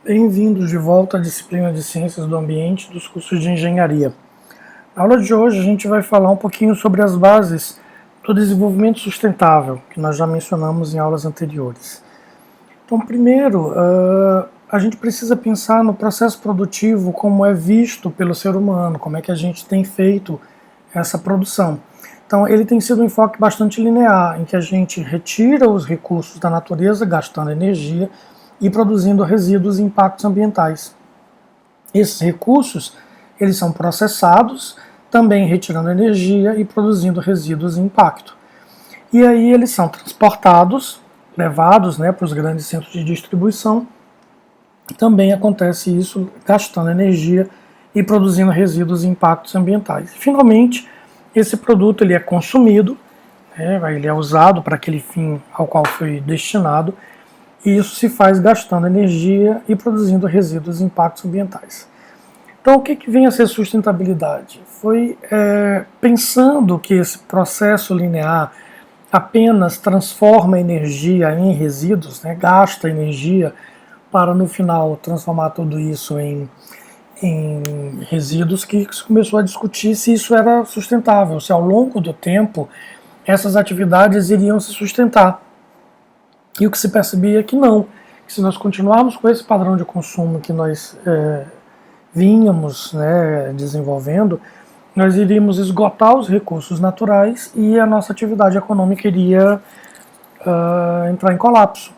Bem-vindos de volta à disciplina de Ciências do Ambiente dos cursos de Engenharia. Na aula de hoje a gente vai falar um pouquinho sobre as bases do desenvolvimento sustentável, que nós já mencionamos em aulas anteriores. Então, primeiro, a gente precisa pensar no processo produtivo como é visto pelo ser humano, como é que a gente tem feito essa produção. Então, ele tem sido um enfoque bastante linear, em que a gente retira os recursos da natureza, gastando energia, e produzindo resíduos e impactos ambientais. Esses recursos, eles são processados, também retirando energia e produzindo resíduos e impacto. E aí eles são transportados, levados para os grandes centros de distribuição. Também acontece isso gastando energia e produzindo resíduos e impactos ambientais. Finalmente, esse produto ele é consumido, ele é usado para aquele fim ao qual foi destinado, e isso se faz gastando energia e produzindo resíduos e impactos ambientais. Então, o que vem a ser sustentabilidade? Foi pensando que esse processo linear apenas transforma energia em resíduos, gasta energia para no final transformar tudo isso em resíduos, que se começou a discutir se isso era sustentável, se ao longo do tempo essas atividades iriam se sustentar. E o que se percebia é que não, que se nós continuarmos com esse padrão de consumo que nós vínhamos desenvolvendo, nós iríamos esgotar os recursos naturais e a nossa atividade econômica iria entrar em colapso.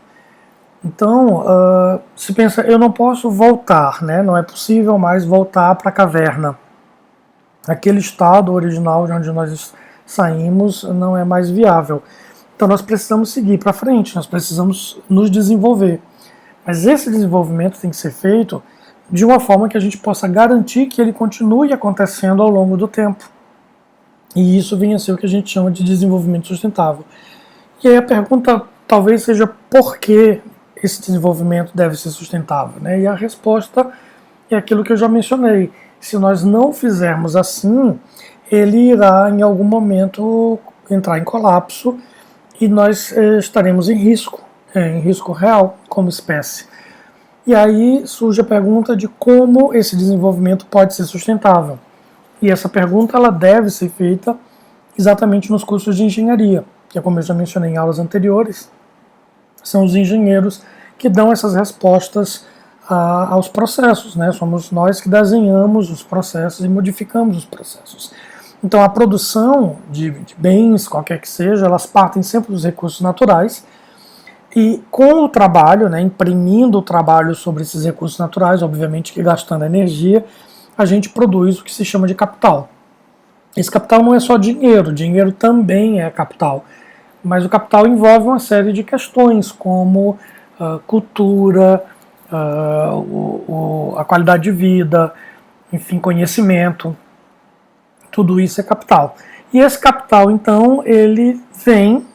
Então, se pensa, eu não posso voltar, não é possível mais voltar para a caverna. Aquele estado original de onde nós saímos não é mais viável. Então nós precisamos seguir para frente, nós precisamos nos desenvolver. Mas esse desenvolvimento tem que ser feito de uma forma que a gente possa garantir que ele continue acontecendo ao longo do tempo. E isso vem a ser o que a gente chama de desenvolvimento sustentável. E aí a pergunta talvez seja por que esse desenvolvimento deve ser sustentável, E a resposta é aquilo que eu já mencionei. Se nós não fizermos assim, ele irá em algum momento entrar em colapso e nós estaremos em risco real como espécie. E aí surge a pergunta de como esse desenvolvimento pode ser sustentável. E essa pergunta ela deve ser feita exatamente nos cursos de engenharia, que como eu já mencionei em aulas anteriores, são os engenheiros que dão essas respostas aos processos, Somos nós que desenhamos os processos e modificamos os processos. Então a produção de bens, qualquer que seja, elas partem sempre dos recursos naturais e com o trabalho, imprimindo o trabalho sobre esses recursos naturais, obviamente que gastando energia, a gente produz o que se chama de capital. Esse capital não é só dinheiro também é capital, mas o capital envolve uma série de questões como cultura, a qualidade de vida, enfim, conhecimento. Tudo isso é capital. E esse capital, então, ele vem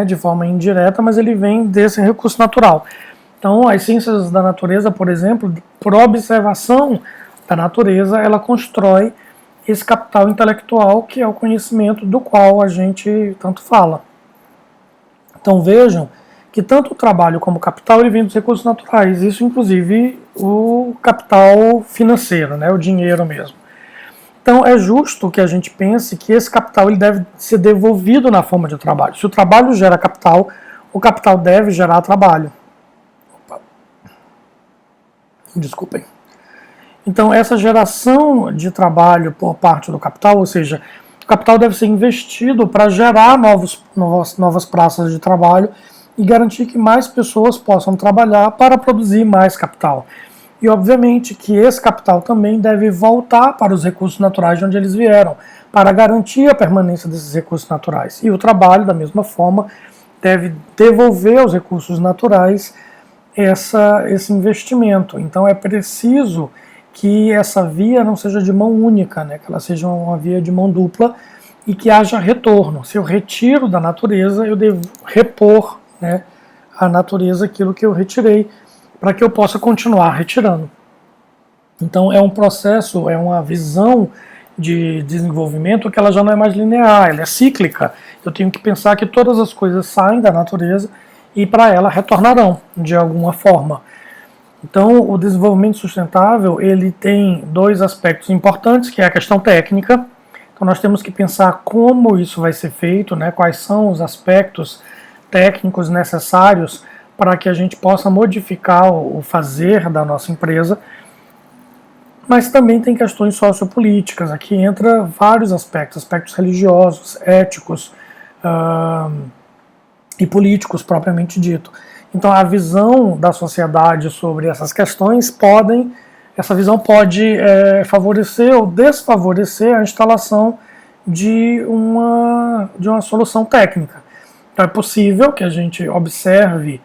de forma indireta, mas ele vem desse recurso natural. Então, as ciências da natureza, por exemplo, por observação da natureza, ela constrói esse capital intelectual, que é o conhecimento do qual a gente tanto fala. Então, vejam que tanto o trabalho como o capital ele vem dos recursos naturais. Isso, inclusive, o capital financeiro, o dinheiro mesmo. Então é justo que a gente pense que esse capital ele deve ser devolvido na forma de trabalho. Se o trabalho gera capital, o capital deve gerar trabalho. Desculpem. Então essa geração de trabalho por parte do capital, ou seja, o capital deve ser investido para gerar novas praças de trabalho e garantir que mais pessoas possam trabalhar para produzir mais capital. E, obviamente, que esse capital também deve voltar para os recursos naturais de onde eles vieram, para garantir a permanência desses recursos naturais. E o trabalho, da mesma forma, deve devolver aos recursos naturais esse investimento. Então, é preciso que essa via não seja de mão única, que ela seja uma via de mão dupla e que haja retorno. Se eu retiro da natureza, eu devo repor à natureza aquilo que eu retirei, para que eu possa continuar retirando. Então é um processo, é uma visão de desenvolvimento que ela já não é mais linear, ela é cíclica. Eu tenho que pensar que todas as coisas saem da natureza e para ela retornarão de alguma forma. Então, o desenvolvimento sustentável, ele tem dois aspectos importantes, que é a questão técnica. Então, nós temos que pensar como isso vai ser feito, né, quais são os aspectos técnicos necessários para que a gente possa modificar o fazer da nossa empresa. Mas também tem questões sociopolíticas. Aqui entra vários aspectos religiosos, éticos e políticos propriamente dito. Então a visão da sociedade sobre essas questões essa visão pode favorecer ou desfavorecer a instalação de uma solução técnica. Então é possível que a gente observe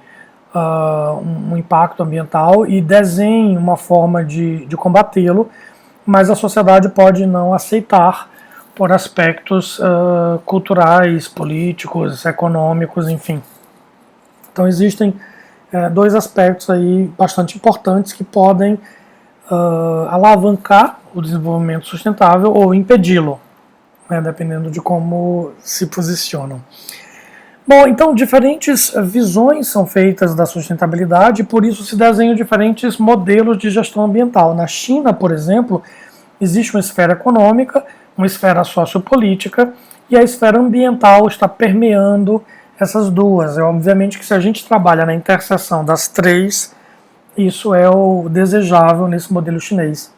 um impacto ambiental e desenhe uma forma de combatê-lo, mas a sociedade pode não aceitar por aspectos culturais, políticos, econômicos, enfim. Então existem dois aspectos aí bastante importantes que podem alavancar o desenvolvimento sustentável ou impedi-lo, né, dependendo de como se posicionam. Bom, então diferentes visões são feitas da sustentabilidade e por isso se desenham diferentes modelos de gestão ambiental. Na China, por exemplo, existe uma esfera econômica, uma esfera sociopolítica e a esfera ambiental está permeando essas duas. É obviamente que se a gente trabalha na interseção das três, isso é o desejável nesse modelo chinês.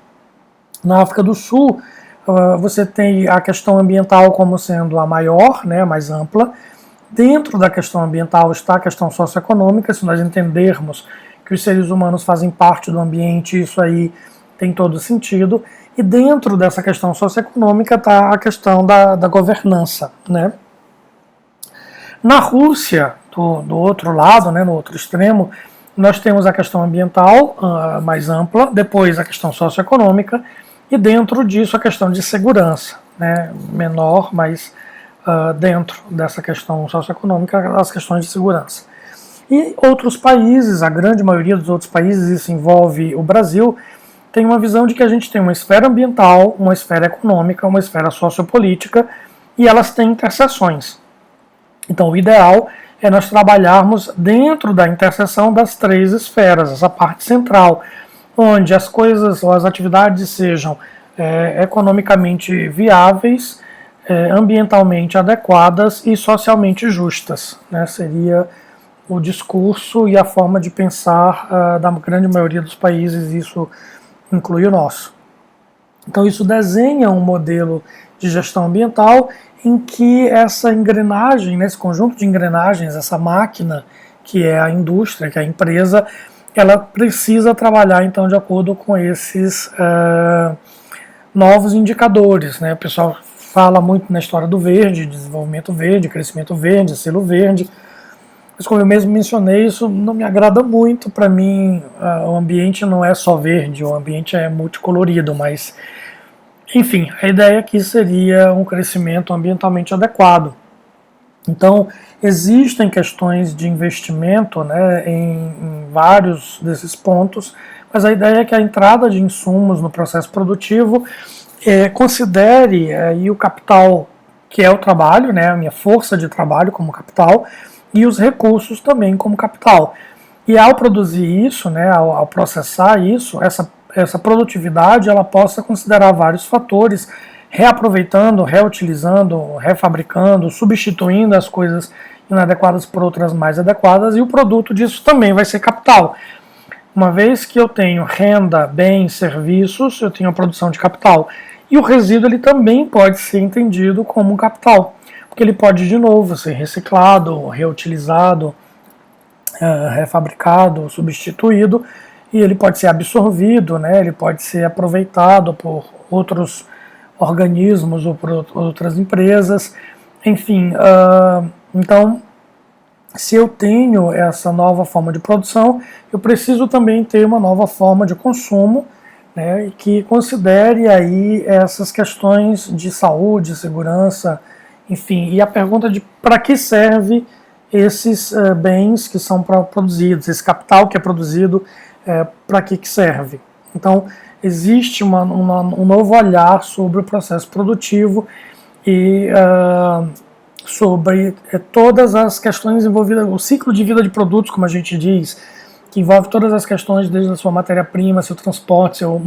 Na África do Sul, você tem a questão ambiental como sendo a maior, né, a mais ampla. Dentro da questão ambiental está a questão socioeconômica. Se nós entendermos que os seres humanos fazem parte do ambiente, isso aí tem todo sentido. E dentro dessa questão socioeconômica está a questão da governança, né? Na Rússia, do outro lado, né, no outro extremo, nós temos a questão ambiental mais ampla, depois a questão socioeconômica e dentro disso a questão de segurança, né, menor, mas dentro dessa questão socioeconômica as questões de segurança. E outros países, a grande maioria dos outros países, isso envolve o Brasil, tem uma visão de que a gente tem uma esfera ambiental, uma esfera econômica, uma esfera sociopolítica e elas têm interseções. Então o ideal é nós trabalharmos dentro da interseção das três esferas, essa parte central, onde as coisas ou as atividades sejam economicamente viáveis, ambientalmente adequadas e socialmente justas, né? Seria o discurso e a forma de pensar da grande maioria dos países, isso inclui o nosso. Então isso desenha um modelo de gestão ambiental em que essa engrenagem, né, esse conjunto de engrenagens, essa máquina que é a indústria, que é a empresa, ela precisa trabalhar então de acordo com esses novos indicadores, né? O pessoal fala muito na história do verde, desenvolvimento verde, crescimento verde, selo verde. Mas como eu mesmo mencionei, isso não me agrada muito. Para mim, o ambiente não é só verde, o ambiente é multicolorido, mas enfim, a ideia aqui seria um crescimento ambientalmente adequado. Então, existem questões de investimento, né, em vários desses pontos, mas a ideia é que a entrada de insumos no processo produtivo considere aí o capital que é o trabalho, né, a minha força de trabalho como capital, e os recursos também como capital. E ao produzir isso, né, ao processar isso, essa produtividade ela possa considerar vários fatores, reaproveitando, reutilizando, refabricando, substituindo as coisas inadequadas por outras mais adequadas, e o produto disso também vai ser capital. Uma vez que eu tenho renda, bens, serviços, eu tenho a produção de capital. E o resíduo ele também pode ser entendido como um capital, porque ele pode de novo ser reciclado, reutilizado, refabricado, substituído, e ele pode ser absorvido, né? Ele pode ser aproveitado por outros organismos ou por outras empresas, enfim. Então, se eu tenho essa nova forma de produção, eu preciso também ter uma nova forma de consumo, né, que considere aí essas questões de saúde, segurança, enfim. E a pergunta de para que serve esses bens que são produzidos, esse capital que é produzido, para que serve. Então, existe um novo olhar sobre o processo produtivo e sobre todas as questões envolvidas, o ciclo de vida de produtos, como a gente diz, que envolve todas as questões, desde a sua matéria-prima, seu transporte, seu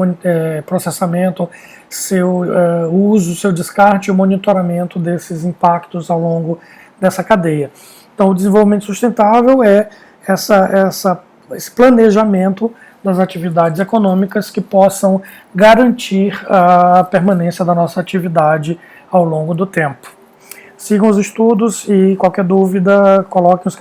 processamento, seu uso, seu descarte e o monitoramento desses impactos ao longo dessa cadeia. Então, o desenvolvimento sustentável é esse planejamento das atividades econômicas que possam garantir a permanência da nossa atividade ao longo do tempo. Sigam os estudos e qualquer dúvida, coloquem os questionários.